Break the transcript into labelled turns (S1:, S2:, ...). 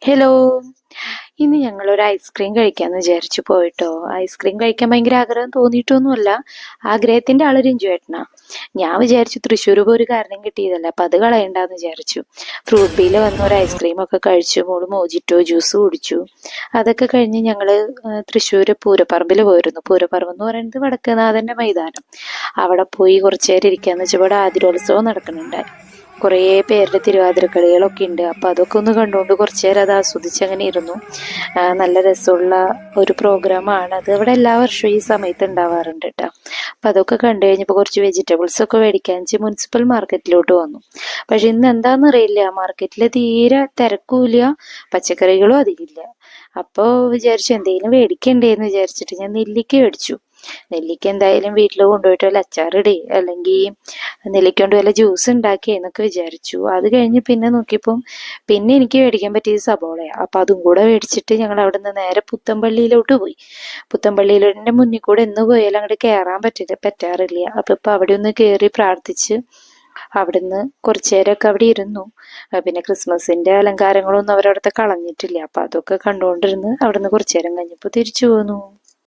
S1: Hello. ഇന്ന് ഞങ്ങളൊരു ice cream കഴിക്കാന്ന് വിചാരിച്ചു പോയിട്ടോ. ഐസ്ക്രീം കഴിക്കാൻ ഭയങ്കര ആഗ്രഹം തോന്നിയിട്ടൊന്നുമല്ല. ആഗ്രഹത്തിന്റെ ആള് രഞ്ജു ഏട്ടനാ. ഞാൻ വിചാരിച്ചു തൃശ്ശൂർ പോയി ഒരു കാരണം കിട്ടിയതല്ല, അപ്പൊ അത് കളയണ്ടാന്ന് വിചാരിച്ചു. ഫ്രൂട്ട് ബീല് വന്ന് ഒരു ഐസ്ക്രീം ഒക്കെ കഴിച്ചു. മോള് മോജിറ്റോ ജ്യൂസ് കുടിച്ചു. അതൊക്കെ കഴിഞ്ഞ് ഞങ്ങള് തൃശ്ശൂര് പൂരപ്പറമ്പിൽ പോയിരുന്നു. പൂരപ്പറമ്പ് എന്ന് പറയുന്നത് വടക്കുനാഥന്റെ മൈതാനം. അവിടെ പോയി കുറച്ചു നേരം ഇരിക്കാന്ന് വെച്ചാൽ ഇവിടെ ആതിരോത്സവം നടക്കുന്നുണ്ടായി. കുറേ പേരുടെ തിരുവാതിരക്കളികളൊക്കെ ഉണ്ട്. അപ്പൊ അതൊക്കെ ഒന്ന് കണ്ടുകൊണ്ട് കുറച്ചു നേരം അത് ആസ്വദിച്ച് അങ്ങനെ ഇരുന്നു. നല്ല രസമുള്ള ഒരു പ്രോഗ്രാമാണ് അത്. അവിടെ എല്ലാ വർഷവും ഈ സമയത്ത് ഉണ്ടാവാറുണ്ട് കേട്ടോ. അപ്പൊ അതൊക്കെ കണ്ടു കഴിഞ്ഞപ്പോൾ കുറച്ച് വെജിറ്റബിൾസ് ഒക്കെ മേടിക്കാൻ വെച്ച് മുനിസിപ്പൽ മാർക്കറ്റിലോട്ട് വന്നു. പക്ഷെ ഇന്ന് എന്താണെന്ന് അറിയില്ല, മാർക്കറ്റിൽ തീരെ തിരക്കൂല, പച്ചക്കറികളും അധികമില്ല. അപ്പോൾ വിചാരിച്ചു എന്തെങ്കിലും മേടിക്കണ്ടേന്ന് വിചാരിച്ചിട്ട് ഞാൻ നെല്ലിക്ക മേടിച്ചു. നെല്ലിക്ക എന്തായാലും വീട്ടിൽ കൊണ്ടുപോയിട്ട് വല്ല അച്ചാറിടേ അല്ലെങ്കിൽ നെല്ലിക്ക കൊണ്ട് വല്ല ജ്യൂസ് ഉണ്ടാക്കി എന്നൊക്കെ വിചാരിച്ചു. അത് കഴിഞ്ഞ് പിന്നെ നോക്കിയപ്പം പിന്നെ എനിക്ക് മേടിക്കാൻ പറ്റിയത് സബോളയാണ്. അപ്പം അതും കൂടെ മേടിച്ചിട്ട് ഞങ്ങൾ അവിടെ നിന്ന് നേരെ പുത്തമ്പള്ളിയിലോട്ട് പോയി. പുത്തമ്പള്ളിയിലോട്ടിൻ്റെ മുന്നിൽ കൂടെ എന്ന് പോയാലും അങ്ങോട്ട് കയറാൻ പറ്റാറില്ല. അപ്പം ഇപ്പം അവിടെ ഒന്ന് കയറി പ്രാർത്ഥിച്ച് അവിടുന്ന് കുറച്ചു നേരമൊക്കെ അവിടെ ഇരുന്നു. പിന്നെ ക്രിസ്മസിന്റെ അലങ്കാരങ്ങളൊന്നും അവരവിടുത്തെ കളഞ്ഞിട്ടില്ല. അപ്പം അതൊക്കെ കണ്ടുകൊണ്ടിരുന്ന് അവിടുന്ന് കുറച്ചു നേരം കഴിഞ്ഞപ്പോൾ തിരിച്ചു പോന്നു.